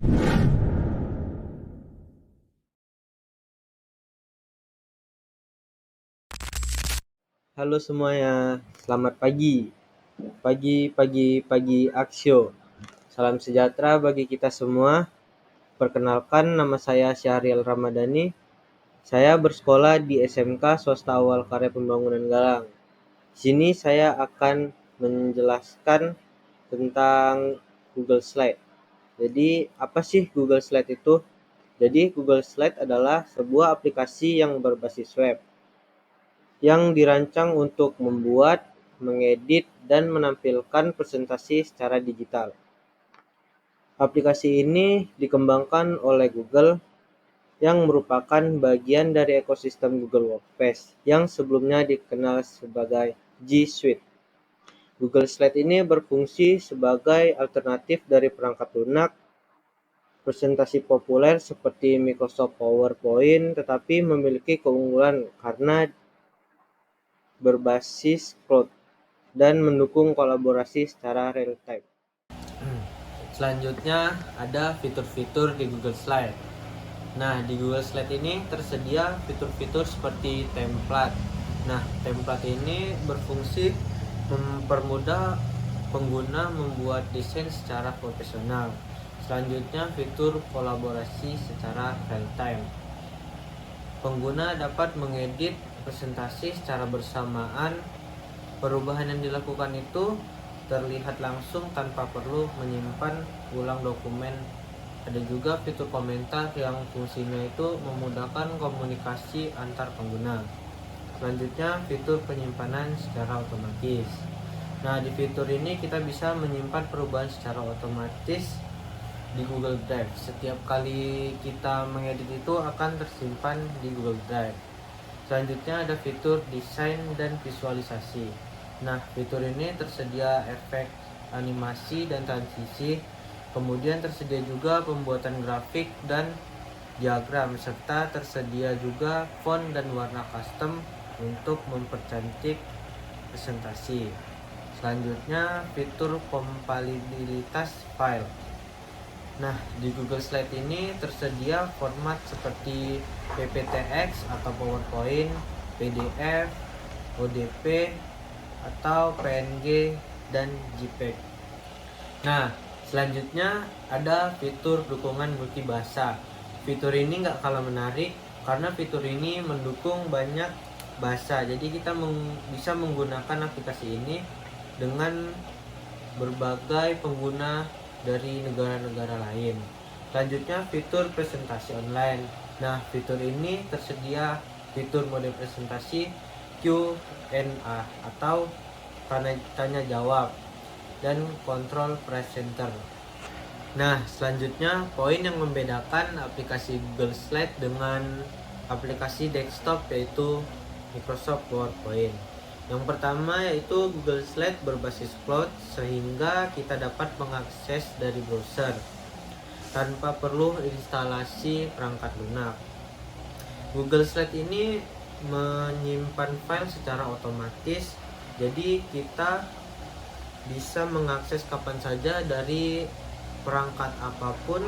Halo semuanya, selamat pagi. Pagi Aksio. Salam sejahtera bagi kita semua. Perkenalkan, nama saya Syahril Ramadhani. Saya bersekolah di SMK Swasta Awal Karya Pembangunan Galang. Di sini saya akan menjelaskan tentang Google Slide. Jadi, apa sih Google Slide itu? Jadi, Google Slide adalah sebuah aplikasi yang berbasis web yang dirancang untuk membuat, mengedit, dan menampilkan presentasi secara digital. Aplikasi ini dikembangkan oleh Google yang merupakan bagian dari ekosistem Google Workspace yang sebelumnya dikenal sebagai G Suite. Google Slide ini berfungsi sebagai alternatif dari perangkat lunak presentasi populer seperti Microsoft PowerPoint, tetapi memiliki keunggulan karena berbasis cloud dan mendukung kolaborasi secara real time. Selanjutnya ada fitur-fitur di Google Slide. Nah, di Google Slide ini tersedia fitur-fitur seperti template. Nah, template ini berfungsi mempermudah pengguna membuat desain secara profesional. Selanjutnya, fitur kolaborasi secara real time. Pengguna dapat mengedit presentasi secara bersamaan. Perubahan yang dilakukan itu terlihat langsung tanpa perlu menyimpan ulang dokumen. Ada juga fitur komentar yang fungsinya itu memudahkan komunikasi antar pengguna. Selanjutnya, fitur penyimpanan secara otomatis. Nah, di fitur ini kita bisa menyimpan perubahan secara otomatis di Google Drive. Setiap kali kita mengedit itu akan tersimpan di Google Drive. Selanjutnya ada fitur desain dan visualisasi. Nah, fitur ini tersedia efek animasi dan transisi. Kemudian tersedia juga pembuatan grafik dan diagram, serta tersedia juga font dan warna custom untuk mempercantik presentasi. Selanjutnya, fitur kompatibilitas file. Nah, di Google Slide ini tersedia format seperti PPTX atau PowerPoint, PDF, ODP, atau PNG, dan JPEG. Nah, selanjutnya ada fitur dukungan multibahasa. Fitur ini nggak kalah menarik karena fitur ini mendukung banyak bahasa. Jadi kita bisa menggunakan aplikasi ini dengan berbagai pengguna dari negara-negara lain. Selanjutnya, fitur presentasi online. Nah, fitur ini tersedia fitur mode presentasi Q&A atau tanya jawab dan kontrol presenter. Nah, selanjutnya poin yang membedakan aplikasi Google Slide dengan aplikasi desktop yaitu Microsoft PowerPoint. Yang pertama yaitu Google Slide berbasis cloud sehingga kita dapat mengakses dari browser tanpa perlu instalasi perangkat lunak. Google Slide ini menyimpan file secara otomatis, jadi kita bisa mengakses kapan saja dari perangkat apapun,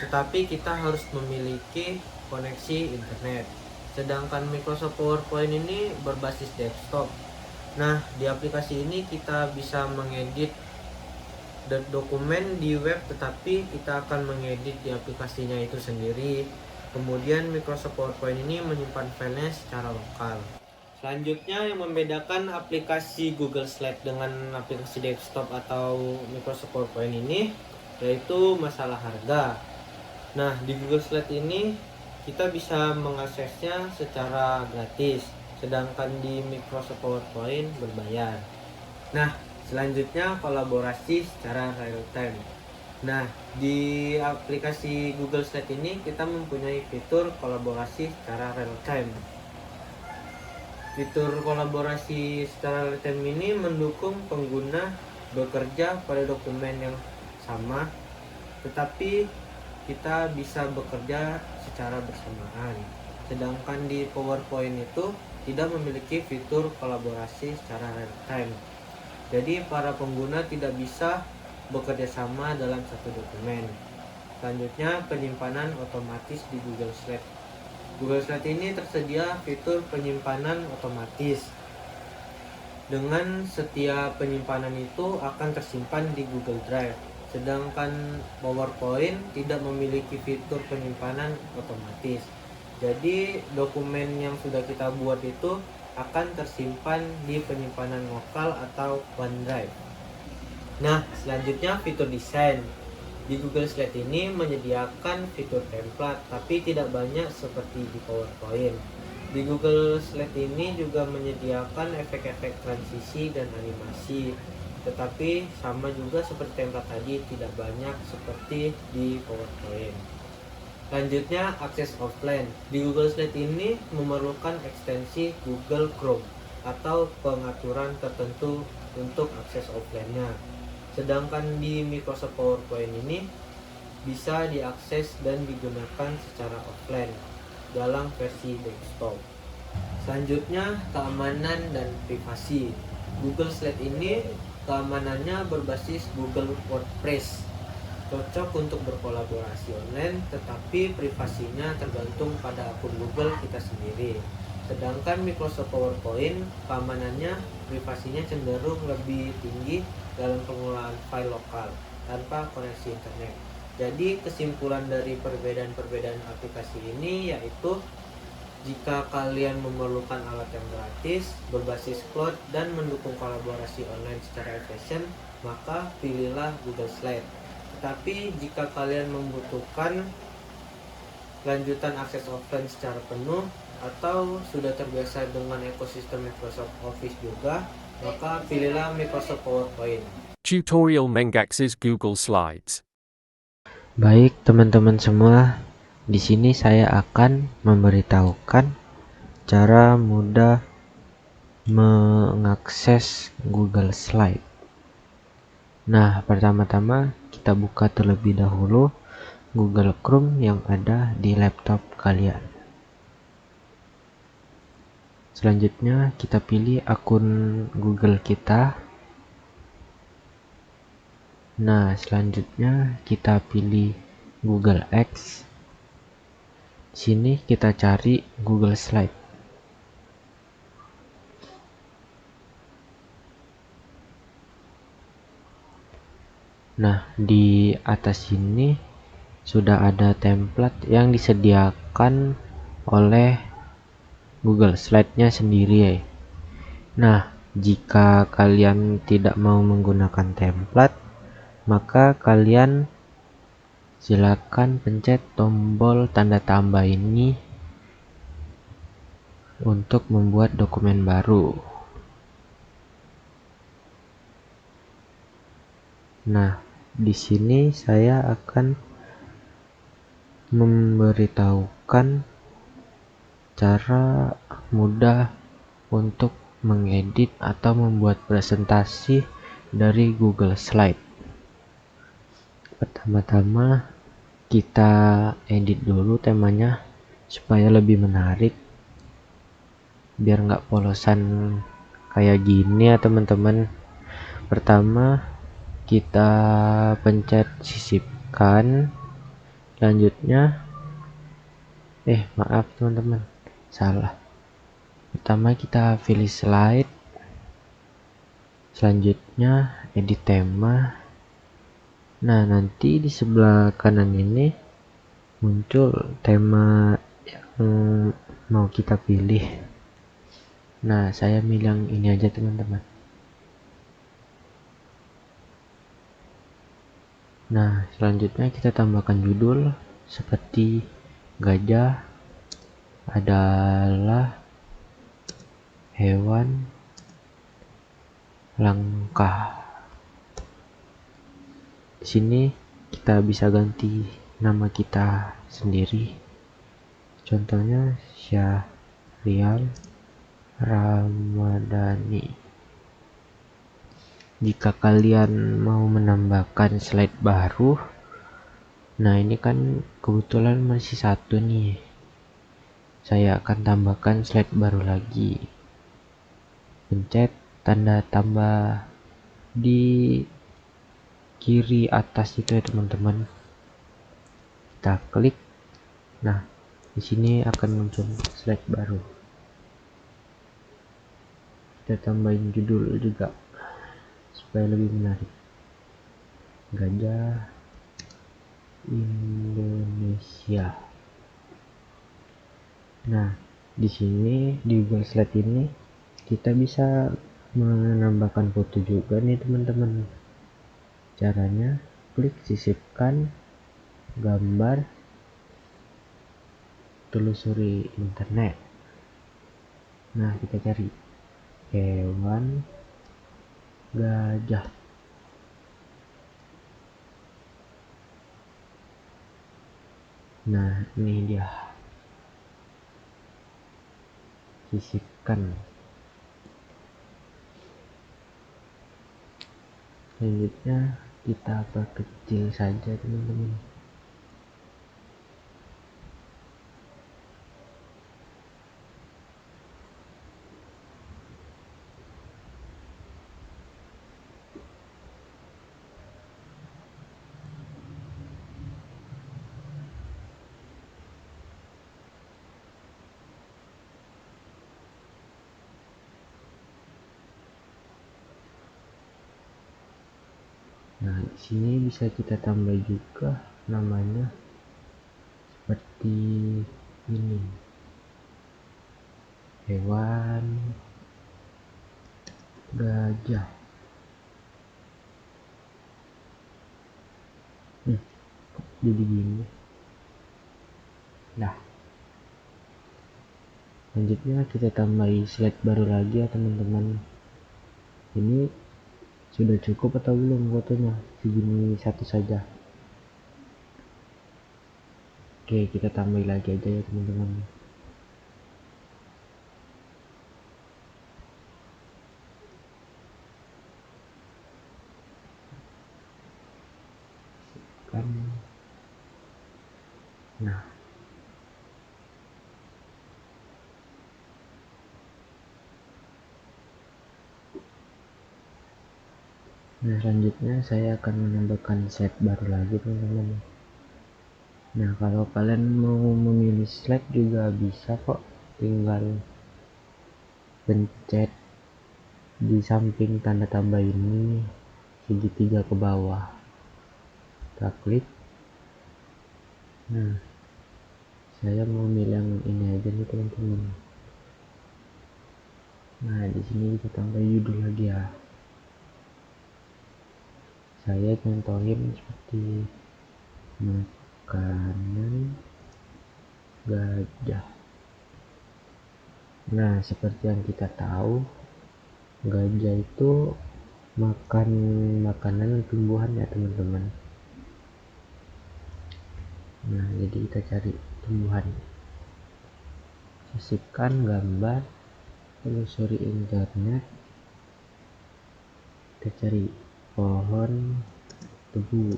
tetapi kita harus memiliki koneksi internet. Sedangkan Microsoft PowerPoint ini berbasis desktop. Nah, di aplikasi ini kita bisa mengedit dokumen di web, tetapi kita akan mengedit di aplikasinya itu sendiri. Kemudian Microsoft PowerPoint ini menyimpan filenya secara lokal. Selanjutnya yang membedakan aplikasi Google Slide dengan aplikasi desktop atau Microsoft PowerPoint ini yaitu masalah harga. Nah, di Google Slide ini kita bisa mengaksesnya secara gratis, sedangkan di Microsoft PowerPoint berbayar. Nah, selanjutnya kolaborasi secara real time. Nah, di aplikasi Google Slide ini kita mempunyai fitur kolaborasi secara real time. Fitur kolaborasi secara real time ini mendukung pengguna bekerja pada dokumen yang sama, tetapi kita bisa bekerja secara bersamaan. Sedangkan di PowerPoint itu tidak memiliki fitur kolaborasi secara real time. Jadi para pengguna tidak bisa bekerja sama dalam satu dokumen. Selanjutnya, penyimpanan otomatis di Google Slide. Google Slide ini tersedia fitur penyimpanan otomatis. Dengan setiap penyimpanan itu akan tersimpan di Google Drive. Sedangkan PowerPoint tidak memiliki fitur penyimpanan otomatis. Jadi dokumen yang sudah kita buat itu akan tersimpan di penyimpanan lokal atau OneDrive. Nah, selanjutnya fitur desain. Di Google Slide ini menyediakan fitur template, tapi tidak banyak seperti di PowerPoint. Di Google Slide ini juga menyediakan efek-efek transisi dan animasi, tetapi sama juga seperti template tadi, tidak banyak seperti di PowerPoint. Selanjutnya, akses offline. Di Google Slide ini memerlukan ekstensi Google Chrome atau pengaturan tertentu untuk akses offline-nya. Sedangkan di Microsoft PowerPoint ini bisa diakses dan digunakan secara offline dalam versi desktop. Selanjutnya, keamanan dan privasi. Google Slide ini keamanannya berbasis Google WordPress. Cocok untuk berkolaborasi online, tetapi privasinya tergantung pada akun Google kita sendiri. Sedangkan Microsoft PowerPoint, keamanannya, privasinya cenderung lebih tinggi dalam pengelolaan file lokal tanpa koneksi internet. Jadi kesimpulan dari perbedaan-perbedaan aplikasi ini yaitu jika kalian memerlukan alat yang gratis, berbasis cloud, dan mendukung kolaborasi online secara efisien, maka pilihlah Google Slide. Tapi jika kalian membutuhkan lanjutan akses offline secara penuh atau sudah terbiasa dengan ekosistem Microsoft Office juga, maka pilihlah Microsoft PowerPoint. Tutorial Mengaccess Google Slides. Baik teman-teman semua, di sini saya akan memberitahukan cara mudah mengakses Google Slide. Nah, pertama-tama kita buka terlebih dahulu Google Chrome yang ada di laptop kalian. Selanjutnya kita pilih akun Google kita. Nah, selanjutnya kita pilih Google X. Sini kita cari Google Slide. Nah, di atas ini sudah ada template yang disediakan oleh Google Slide-nya sendiri. Nah, jika kalian tidak mau menggunakan template, maka kalian silakan pencet tombol tanda tambah ini untuk membuat dokumen baru. Nah, di sini saya akan memberitahukan cara mudah untuk mengedit atau membuat presentasi dari Google Slide. Pertama-tama kita edit dulu temanya supaya lebih menarik, biar nggak polosan kayak gini ya teman-teman. Pertama kita pencet sisipkan. Selanjutnya maaf teman-teman, salah. Pertama kita pilih slide, selanjutnya edit tema. Nah, nanti di sebelah kanan ini muncul tema yang mau kita pilih. Nah, saya milih yang ini aja teman-teman. Nah, selanjutnya kita tambahkan judul seperti gajah adalah hewan langka. Di sini kita bisa ganti nama kita sendiri. Contohnya Syahrial Ramadhani. Jika kalian mau menambahkan slide baru, nah ini kan kebetulan masih satu nih, saya akan tambahkan slide baru lagi. Pencet tanda tambah di kiri atas itu ya teman-teman. kita klik. Nah, di sini akan muncul slide baru. Kita tambahin judul juga supaya lebih menarik. Gajah Indonesia. Nah, di sini di Google Slide ini kita bisa menambahkan foto juga nih teman-teman. Caranya klik sisipkan gambar, telusuri internet. Nah, kita cari hewan gajah. Nah, ini dia, sisipkan. Selanjutnya kita perkecil saja teman-teman. Nah, di sini bisa kita tambah juga namanya seperti ini. Hewan gajah. Jadi gini. Nah, selanjutnya kita tambahi slide baru lagi ya teman-teman. Ini sudah cukup atau belum fotonya? Segini satu saja. Oke, kita tambahin lagi aja ya teman-teman. Nah, selanjutnya saya akan menambahkan slide baru lagi teman-teman. Nah, kalau kalian mau memilih slide juga bisa kok, tinggal pencet di samping tanda tambah ini segitiga ke bawah, kita klik. Nah, saya mau milih yang ini aja nih teman-teman. Nah, di sini kita tambah judul lagi ya. Saya contohin seperti makanan gajah. Nah, seperti yang kita tahu, gajah itu makan makanan tumbuhan ya teman-teman. Nah, jadi kita cari tumbuhan, sisipkan gambar, telusuri internet, kita cari pohon tebu.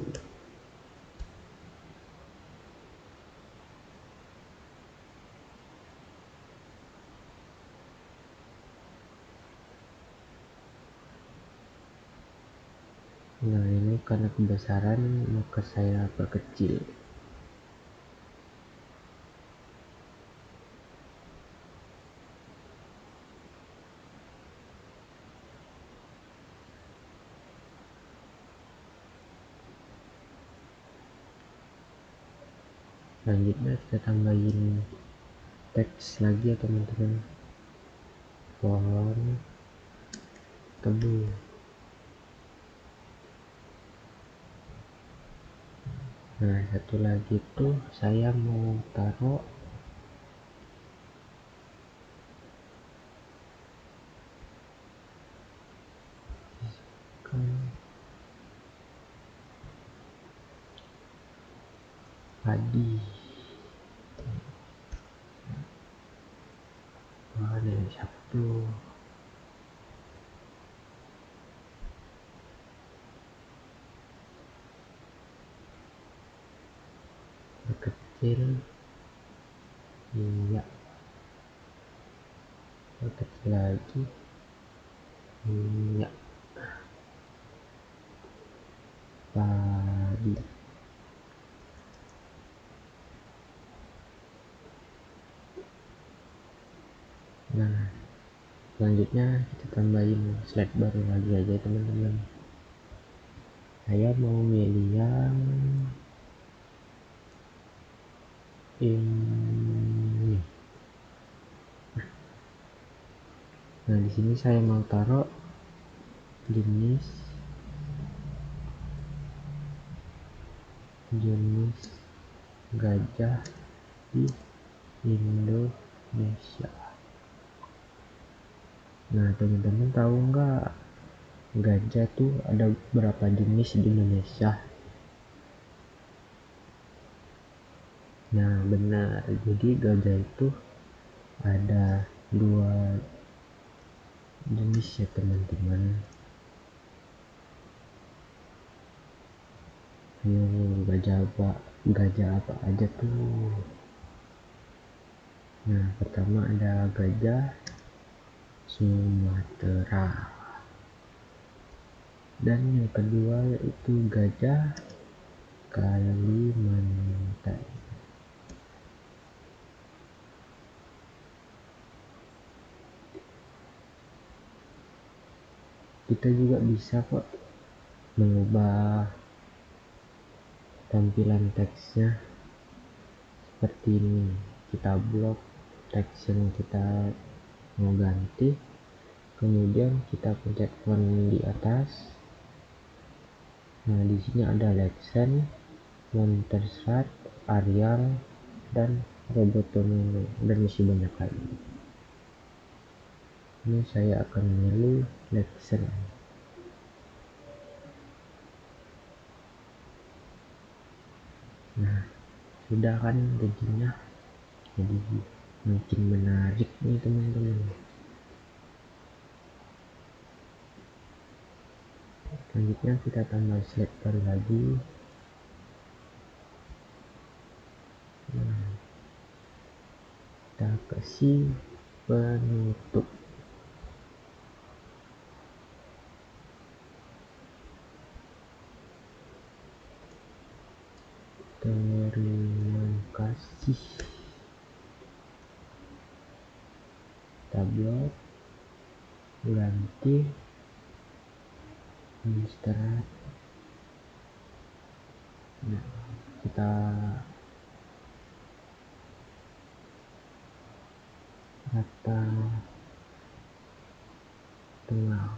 Nah, ini karena kebesaran maka saya perkecil. Selanjutnya kita tambahin teks lagi ya teman-teman. Pohon tebu. Nah, satu lagi tuh saya mau taruh padi. Ada satu. Kecil, iya, kecil lagi, iya, padi. Selanjutnya kita tambahin slide baru lagi aja teman-teman. Saya mau milih yang ini. Nah, di sini saya mau taruh jenis gajah di Indonesia. Nah, teman-teman tahu nggak gajah tuh ada berapa jenis di Indonesia? Nah, benar. Jadi gajah itu ada 2 jenis ya teman-teman. Gajah apa aja tuh? Nah, pertama ada gajah Sumatera, dan yang kedua yaitu gajah Kalimantan. Kita juga bisa kok mengubah tampilan teksnya seperti ini. Kita blok teks yang kita mau ganti, kemudian kita pencet font di atas. Nah, di sini ada Lexen, Montserrat, Arial, dan Robotomino, dan masih banyak lagi. Ini saya akan memilih Lexen. Nah, sudah kan jadinya, jadi makin menarik nih teman-teman. Selanjutnya kita tambah slide baru lagi. Nah, kita kasih penutup. Terima kasih. Kita blok, ganti Montserrat. Nah, kita rata tengah.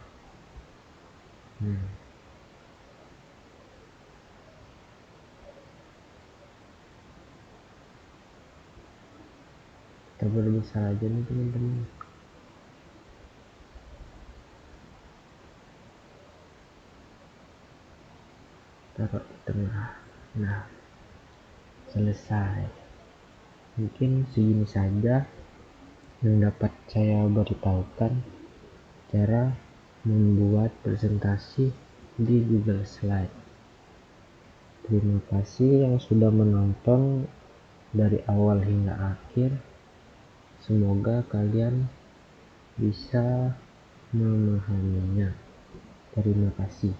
Kita berbesar aja nih teman-teman. Taruh di tengah. Nah, selesai. Mungkin segini saja yang dapat saya beritahukan cara membuat presentasi di Google Slide. Terima kasih yang sudah menonton dari awal hingga akhir. Semoga kalian bisa memahaminya. Terima kasih.